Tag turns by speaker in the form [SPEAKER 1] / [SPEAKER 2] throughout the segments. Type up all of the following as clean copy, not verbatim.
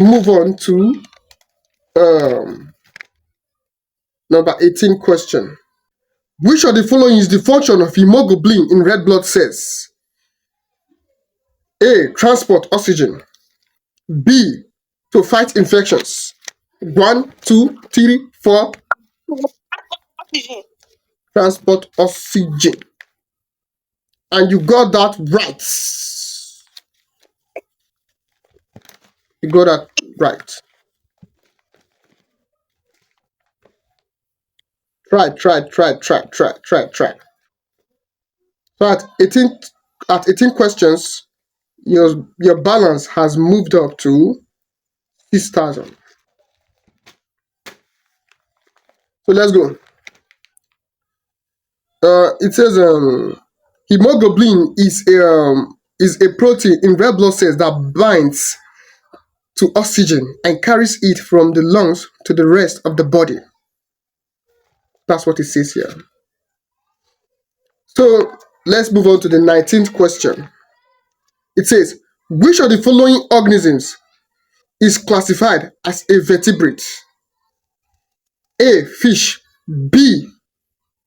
[SPEAKER 1] Move on to um, number 18 question. Which of the following is the function of hemoglobin in red blood cells? A. Transport oxygen. B. To fight infections. 1, 2, 3, 4.
[SPEAKER 2] Oxygen.
[SPEAKER 1] Transport oxygen. And you got that right. You got that right. Try. So at 18 questions, your balance has moved up to 6,000. So let's go. It says hemoglobin is a protein in red blood cells that binds to oxygen and carries it from the lungs to the rest of the body. That's what it says here. So let's move on to the 19th question. It says, which of the following organisms is classified as a vertebrate? A. Fish. B.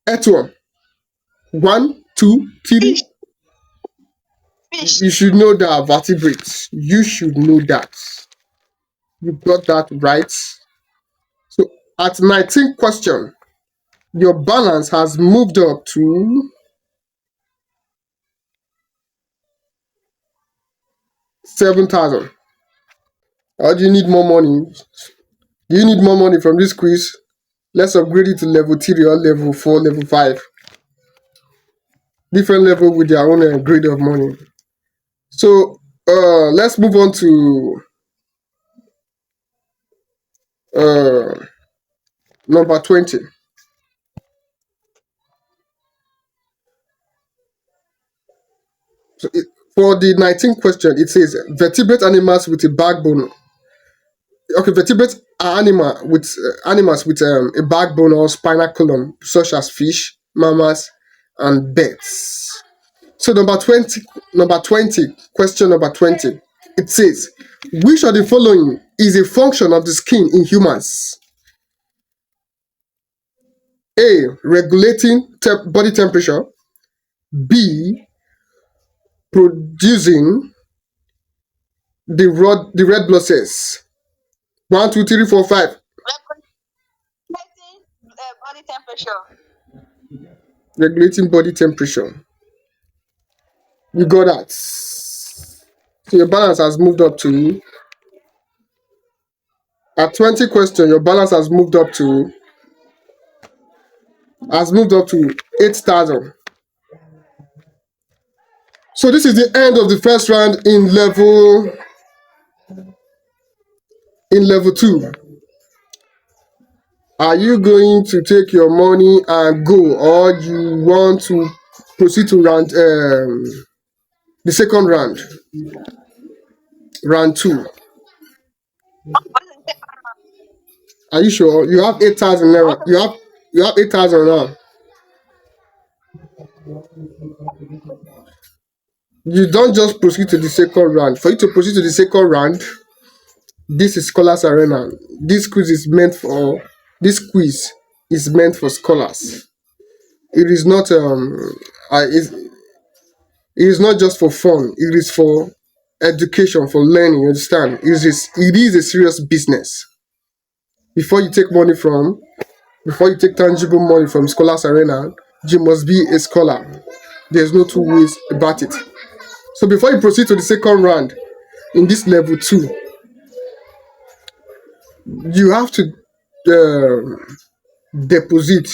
[SPEAKER 1] Earthworm. 1, 2, 3.
[SPEAKER 2] Fish.
[SPEAKER 1] You should know that vertebrates. You should know that. You got that right. So at 19th question, your balance has moved up to 7,000. Or do you need more money? Do you need more money from this quiz? Let's upgrade it to level 3 or level 4, level 5. Different level with their own grade of money. So let's move on to number 20. So for the 19th question, it says vertebrate animals with a backbone. Okay, vertebrate are animals with a backbone or spinal column, such as fish, mammals, and birds. So number 20, question number 20. It says, which of the following is a function of the skin in humans? A. Regulating body temperature. B. Producing the red blood cells. 1, 2, 3, 4, 5.
[SPEAKER 2] Regulating body temperature.
[SPEAKER 1] Regulating body temperature. You got that. So your balance has moved up to, at 20 question, your balance has moved up to 8,000. So this is the end of the first round in level 2. Are you going to take your money and go, or you want to proceed to the second round, round 2? Are you sure? You have 8,000 now. You have 8,000 now. You don't just proceed to the second round. For you to proceed to the second round, this is Scholars Arena. This quiz is meant for scholars. It is not it is not just for fun. It is for education, for learning. You understand? It is a serious business. Before you take tangible money from Scholars Arena, you must be a scholar. There's no two ways about it. So before you proceed to the second round in this level 2, you have to deposit.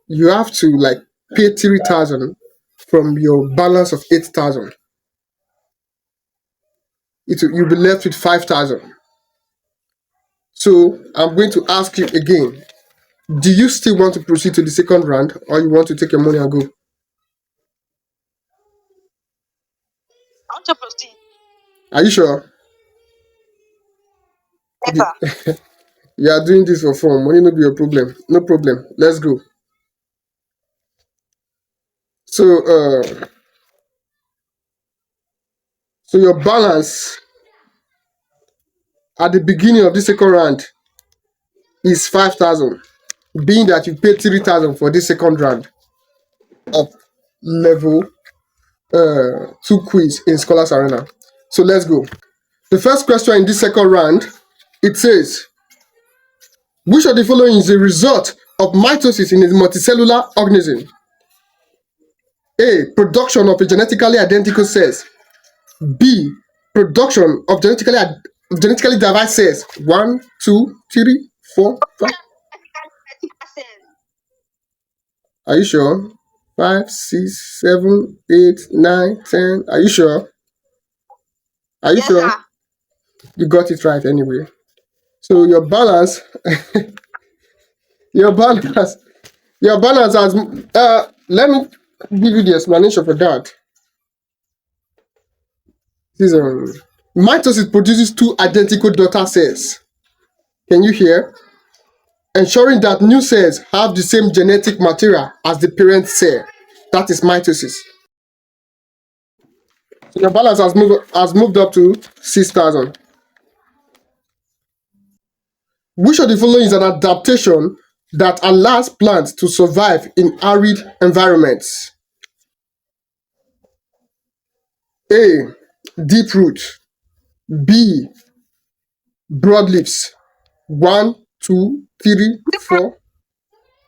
[SPEAKER 1] You have to pay 3,000 from your balance of 8,000. You'll be left with 5,000. So I'm going to ask you again. Do you still want to proceed to the second round, or you want to take your money and go?
[SPEAKER 2] I want to proceed.
[SPEAKER 1] Are you sure?
[SPEAKER 2] Never.
[SPEAKER 1] You are doing this for fun. Money no be your problem. No problem. Let's go. So so your balance at the beginning of the second round is 5,000, being that you paid 3,000 for this second round of level 2 quiz in Scholars Arena. So let's go. The first question in this second round, it says, which of the following is a result of mitosis in a multicellular organism? A. Production of a genetically identical cells. B. Production of genetically diverse cells. 1, 2, 3, 4, 5. Are you sure? 5, 6, 7, 8, 9, 10. Are you sure? Are you
[SPEAKER 2] Yes,
[SPEAKER 1] sure?
[SPEAKER 2] sir.
[SPEAKER 1] You got it right anyway. So your balance, your balance, your balance has. Let me give you the explanation for that. This mitosis produces two identical daughter cells. Can you hear? Ensuring that new cells have the same genetic material as the parent cell. That is mitosis. So your balance has moved up to 6,000. Which of the following is an adaptation that allows plants to survive in arid environments? A. Deep root. B. Broadleaves. 1, 2, 3, 4.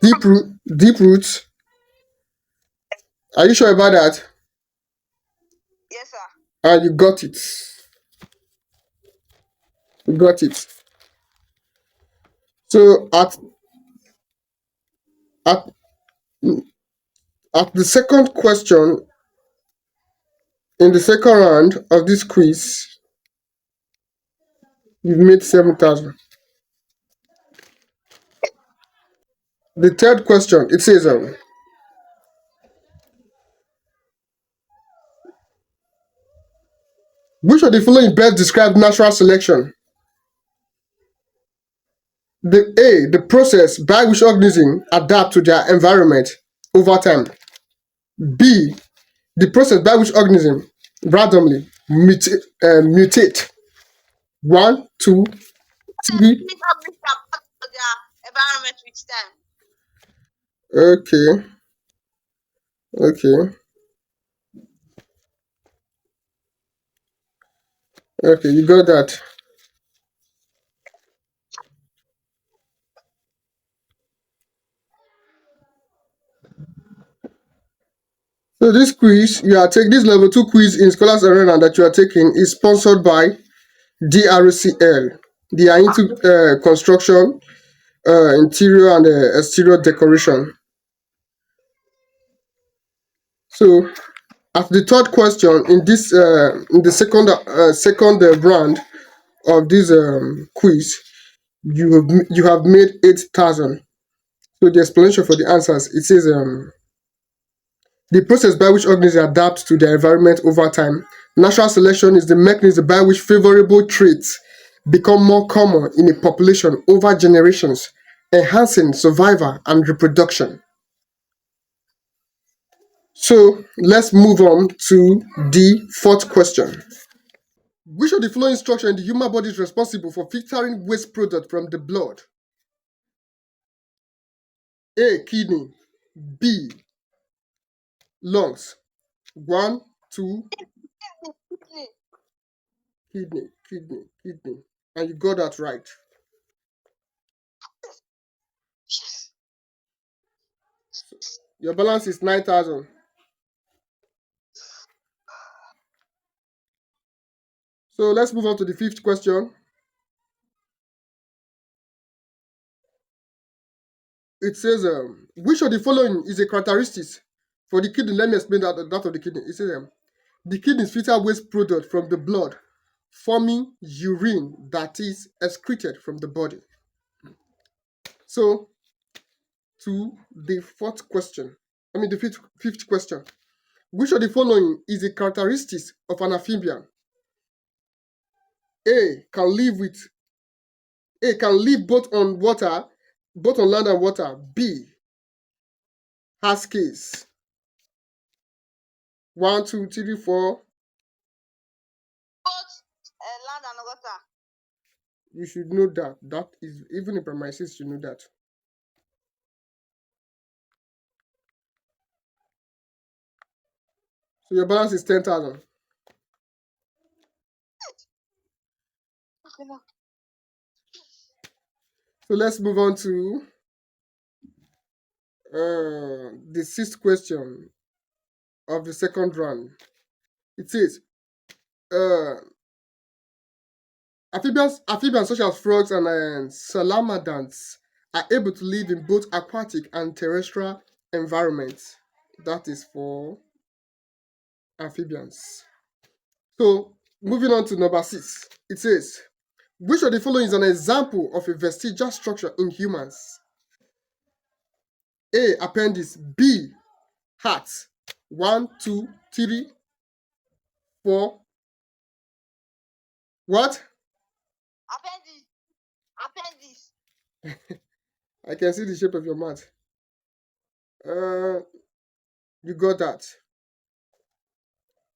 [SPEAKER 1] Deep root. Deep roots. Are you sure about that?
[SPEAKER 2] Yes, sir.
[SPEAKER 1] And you got it. You got it. So at at the second question in the second round of this quiz, you've made 7,000. The third question, it says, which of the following best describe natural selection? The process by which organisms adapt to their environment over time. B, the process by which organisms randomly mutate. 1, 2, 3.
[SPEAKER 2] Their environment with time.
[SPEAKER 1] Okay, okay, okay, you got that. So this quiz this level 2 quiz in Scholars Arena that you are taking is sponsored by DRCL. They are into construction, interior and exterior decoration. So at the third question in this in the second round of this quiz, you have made 8,000. So the explanation for the answers, it says the process by which organisms adapt to their environment over time. Natural selection is the mechanism by which favorable traits become more common in a population over generations, enhancing survival and reproduction. So let's move on to the fourth question. Which of the following structure in the human body is responsible for filtering waste product from the blood? A. Kidney. B. Lungs. 1, 2. Kidney. And you got that right. Your balance is 9,000. So let's move on to the fifth question. It says, which of the following is a characteristic for the kidney? Let me explain that of the kidney. It says, the kidneys filter waste product from the blood, forming urine that is excreted from the body. So, to the fourth question, the fifth question. Which of the following is a characteristic of an amphibian? A can live both on land and water. B has scales. 1, 2, 3, 4.
[SPEAKER 2] Both land and water.
[SPEAKER 1] You should know that. That is, even in primary six, you know that. So your balance is 10,000.
[SPEAKER 2] Okay, now.
[SPEAKER 1] So let's move on to the sixth question of the second round. It says, uh, amphibians such as frogs and salamanders are able to live in both aquatic and terrestrial environments. That is for amphibians. So moving on to number 6, it says, which of the following is an example of a vestigial structure in humans? A. Appendix. B. Heart. 1, 2, 3, 4. What?
[SPEAKER 2] Appendix. Appendix.
[SPEAKER 1] I can see the shape of your mouth. You got that.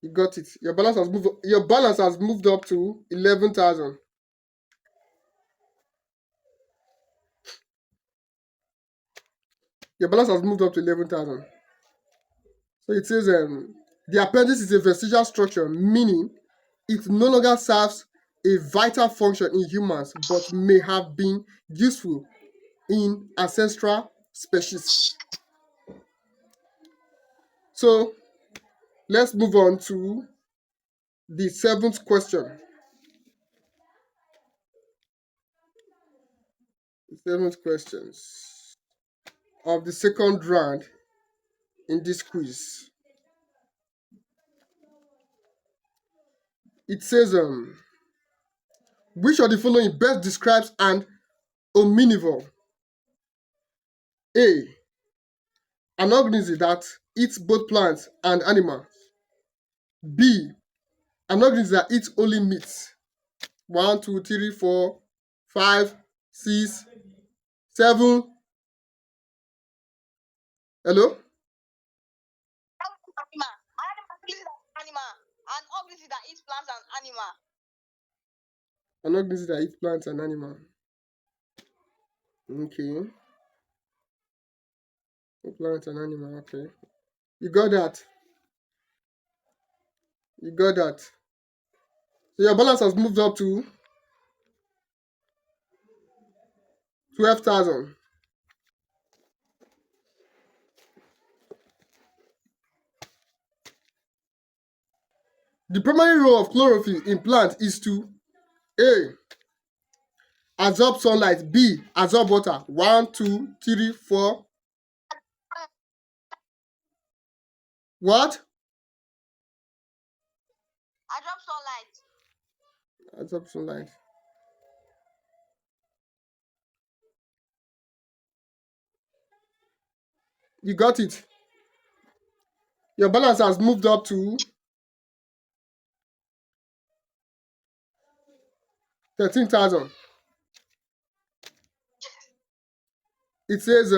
[SPEAKER 1] You got it. Your balance has moved. Your balance has moved up to 11,000. Your balance has moved up to 11,000. So it says the appendix is a vestigial structure, meaning it no longer serves a vital function in humans, but may have been useful in ancestral species. So let's move on to the seventh question. The seventh questions of the second round in this quiz. It says, which of the following best describes an omnivore? A. An organism that eats both plants and animals. B. An organism that eats only meat. 1, 2, 3, 4, 5, 6, 7. Hello?
[SPEAKER 2] Animal. Animal. An organism that eats plants and animal.
[SPEAKER 1] An organism that eats plants and animals. Okay. Plant and animal. Okay. You got that. You got that. So your balance has moved up to 12,000. The primary role of chlorophyll in plant is to A. Absorb sunlight. B. Absorb water. 1, 2, 3, 4. What?
[SPEAKER 2] I drop sunlight.
[SPEAKER 1] Absorb sunlight. You got it. Your balance has moved up to 13,000. It says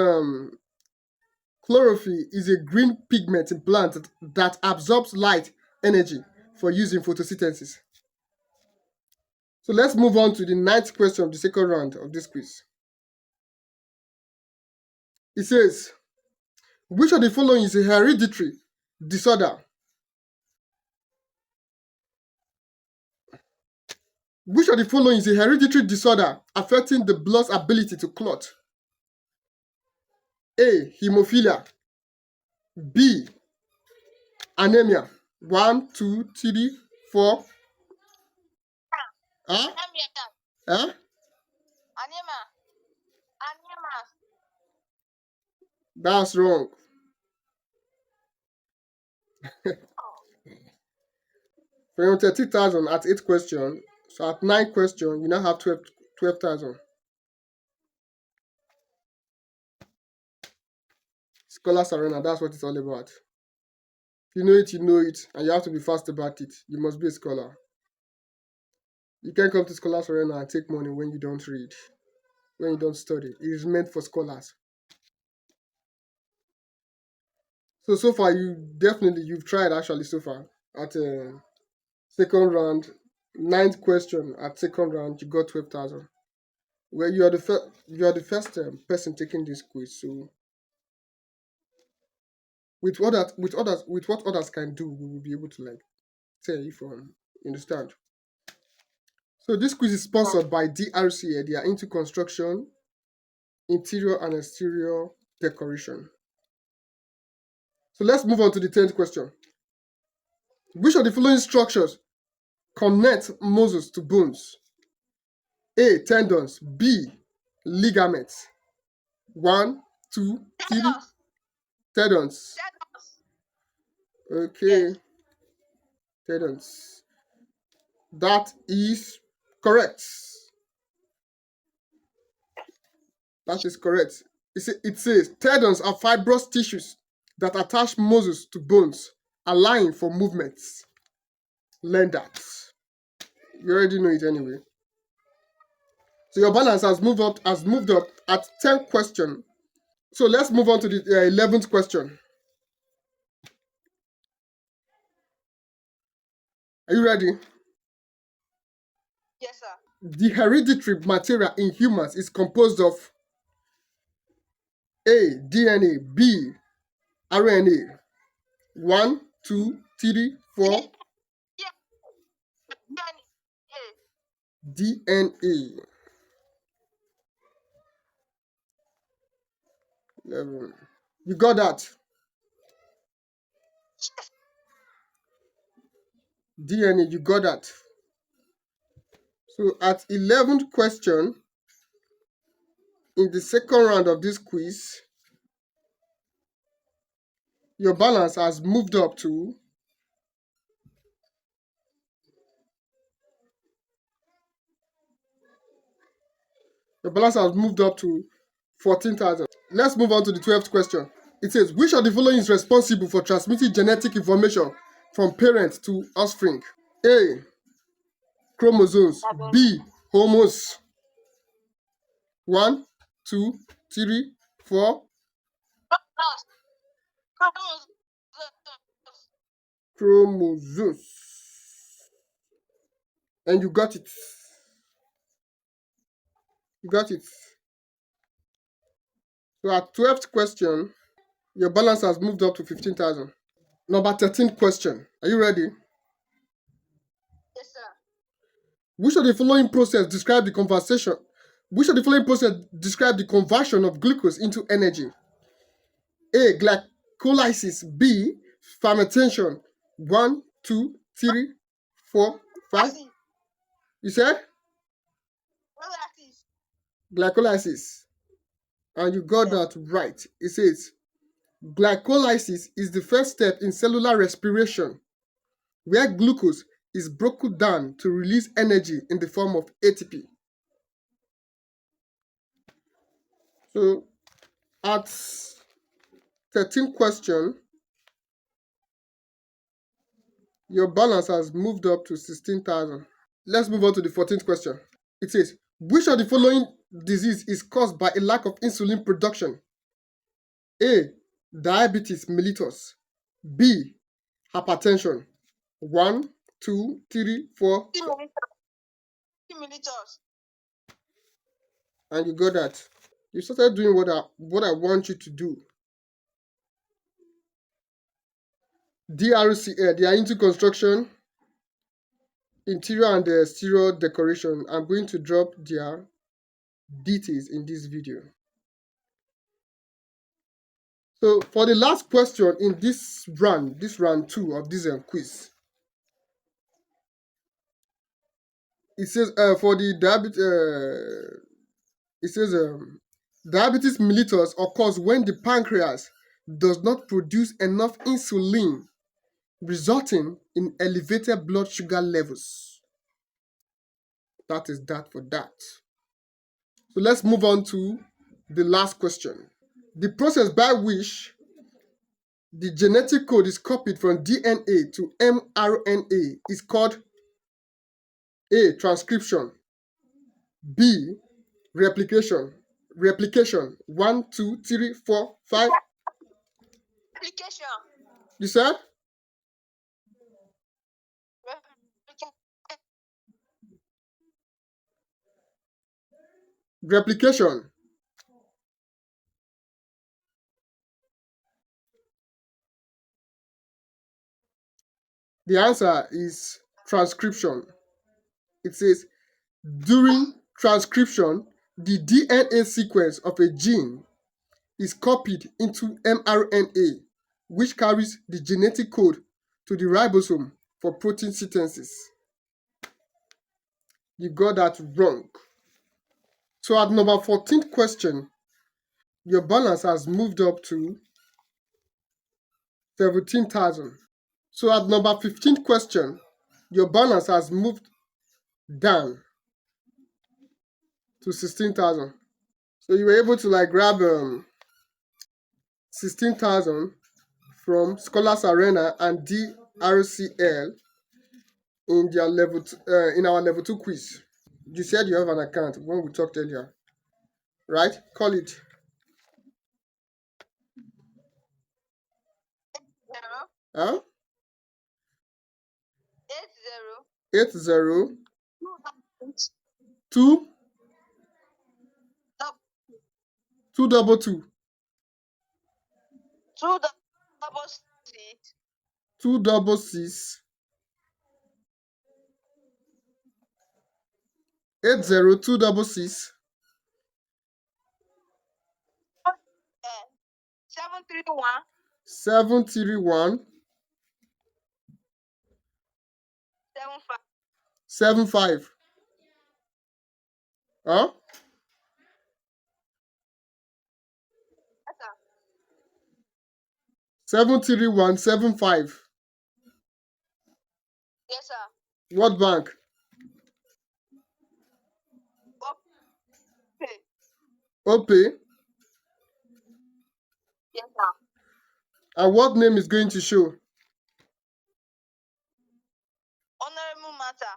[SPEAKER 1] chlorophyll is a green pigment in plants that absorbs light energy for use in photosynthesis. So let's move on to the ninth question of the second round of this quiz. It says, which of the following is a hereditary disorder? Which of the following is a hereditary disorder affecting the blood's ability to clot? A. Hemophilia. B. Anemia. 1, 2, 3, 4. Huh?
[SPEAKER 2] Anemia.
[SPEAKER 1] Huh?
[SPEAKER 2] Anemia. Anemia.
[SPEAKER 1] That's wrong. From 30,000 at 8 question, so at 9 question, you now have 12,000. Scholars Arena, that's what it's all about. If you know it, you know it, and you have to be fast about it. You must be a scholar. You can't come to Scholars Arena and take money when you don't read, when you don't study. It is meant for scholars. So far, you've tried actually so far at second round Ninth question at second round, you got 12,000. Well, you are the first person taking this quiz. So with what others can do, we will be able to like tell if you understand. So this quiz is sponsored by DRCA. They are into construction, interior and exterior decoration. So let's move on to the 10th question. Which of the following structures connect muscles to bones? A. Tendons. B. Ligaments. 1, 2, 3.
[SPEAKER 2] Tendons.
[SPEAKER 1] Tendons.
[SPEAKER 2] Tendons.
[SPEAKER 1] Okay,
[SPEAKER 2] Yes.
[SPEAKER 1] tendons. That is correct. That is correct. It says tendons are fibrous tissues that attach muscles to bones, allowing for movements. Learn that. You already know it anyway. So your balance has moved up at 10th question. So let's move on to the 11th question. Are you ready?
[SPEAKER 2] Yes, sir.
[SPEAKER 1] The hereditary material in humans is composed of A. DNA, B. RNA. 1, 2, 3, 4.
[SPEAKER 2] Yeah.
[SPEAKER 1] DNA. 11. You got that? DNA, you got that. So at 11th question, in the second round of this quiz, your balance has moved up to 14,000. Let's move on to the 12th question. It says, which of the following is responsible for transmitting genetic information from parent to offspring? A. Chromosomes. B. Hormones. 1, 2, 3, 4. Chromosomes. And you got it. You got it. So at 12th question, your balance has moved up to 15,000. Number 13th question. Are you ready?
[SPEAKER 2] Yes, sir.
[SPEAKER 1] Which of the following process describe the conversation? Which of the following process describe the conversion of glucose into energy? A. Glycolysis. B. Fermentation. 1, 2, 3, 4, 5. You said glycolysis. And you got that right. It says glycolysis is the first step in cellular respiration, where glucose is broken down to release energy in the form of ATP. So at 13th question, your balance has moved up to 16,000. Let's move on to the 14th question. It says, which of the following disease is caused by a lack of insulin production? A. Diabetes mellitus. B. Hypertension. 1, 2, 3, 4.
[SPEAKER 2] 2 milliliters.
[SPEAKER 1] And you got that. You started doing what I want you to do. DRCA, they are into construction, interior and exterior decoration. I'm going to drop their details in this video. So for the last question in this round 2 of this quiz, it says for the diabetes, it says diabetes mellitus occurs when the pancreas does not produce enough insulin, resulting in elevated blood sugar levels. That is that for that. So let's move on to the last question. The process by which the genetic code is copied from DNA to mRNA is called A. Transcription. B. Replication. 1, 2, 3, 4, 5.
[SPEAKER 2] Replication.
[SPEAKER 1] You said? Replication. The answer is transcription. It says during transcription, the DNA sequence of a gene is copied into mRNA, which carries the genetic code to the ribosome for protein synthesis. You got that wrong. So at number 14th question, your balance has moved up to 17,000. So at number 15th question, your balance has moved down to 16,000. So you were able to like grab 16,000 from Scholars Arena and DRCL in their in our level 2 quiz. You said you have an account when we talked earlier, right? Call it
[SPEAKER 2] 0
[SPEAKER 1] huh?
[SPEAKER 2] 80
[SPEAKER 1] 80
[SPEAKER 2] 2
[SPEAKER 1] 2 222
[SPEAKER 2] double 6
[SPEAKER 1] 266 80 266
[SPEAKER 2] 731
[SPEAKER 1] 731
[SPEAKER 2] 75.
[SPEAKER 1] 75. Huh?
[SPEAKER 2] Yes, sir.
[SPEAKER 1] 73175.
[SPEAKER 2] Yes, sir.
[SPEAKER 1] What bank?
[SPEAKER 2] Okay.
[SPEAKER 1] Opay.
[SPEAKER 2] Yes, sir.
[SPEAKER 1] And what name is going to show?
[SPEAKER 2] Honorable matter.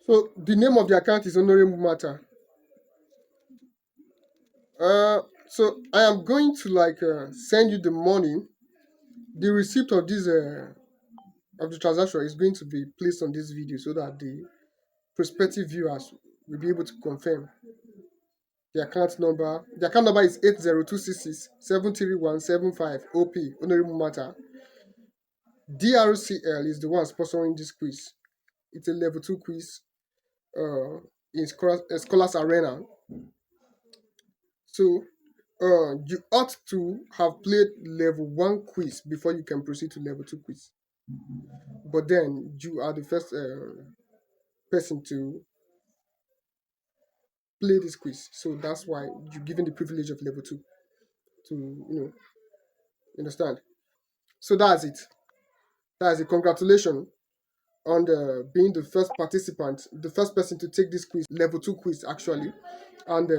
[SPEAKER 1] So the name of the account is Honorable Matter. So I am going to like send you the money. The receipt of this of the transaction is going to be placed on this video so that the prospective viewers will be able to confirm the account number. The account number is 80266 73175 OP Honorable Matter. DRCL is the one sponsoring this quiz. It's a level 2 quiz in Scholars Arena. So you ought to have played level 1 quiz before you can proceed to level 2 quiz. But then you are the first person to play this quiz. So that's why you're given the privilege of level 2 to, understand. So that's it. That's it. Congratulations on being the first participant, the first person to take this quiz, level 2 quiz actually. And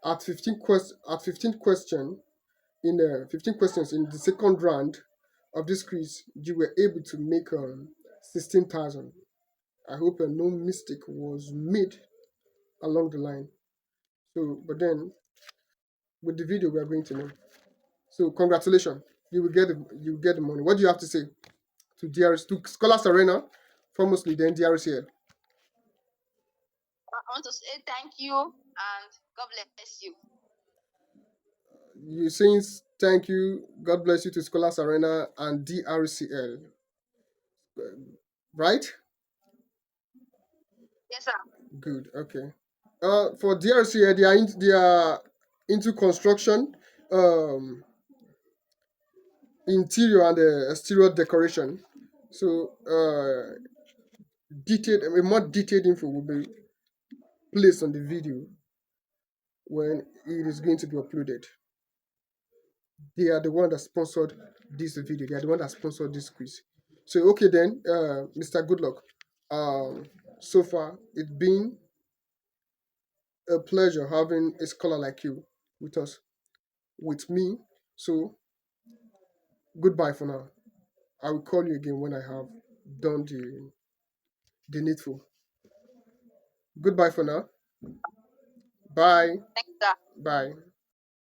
[SPEAKER 1] at 15th question, in 15 questions in the second round of this quiz, you were able to make 16,000. I hope no mistake was made along the line. So, but then with the video, we are going to know. So, congratulations, you will get the money. What do you have to say to to Scholars Arena, formerly then DRCL?
[SPEAKER 2] I want to say thank you and God bless you.
[SPEAKER 1] You're saying thank you, God bless you to Scholars Arena and DRCL, right?
[SPEAKER 2] Yes, sir.
[SPEAKER 1] Good. Okay. For DRCL, they are into construction, um, interior and exterior decoration. So, a more detailed info will be placed on the video when it is going to be uploaded. They are the one that sponsored this video. They are the one that sponsored this quiz. So okay then, Mr. Goodluck. So far it's been a pleasure having a scholar like you with us, with me. So goodbye for now. I will call you again when I have done the needful. Goodbye for now. Bye.
[SPEAKER 2] Thanks, sir.
[SPEAKER 1] Bye.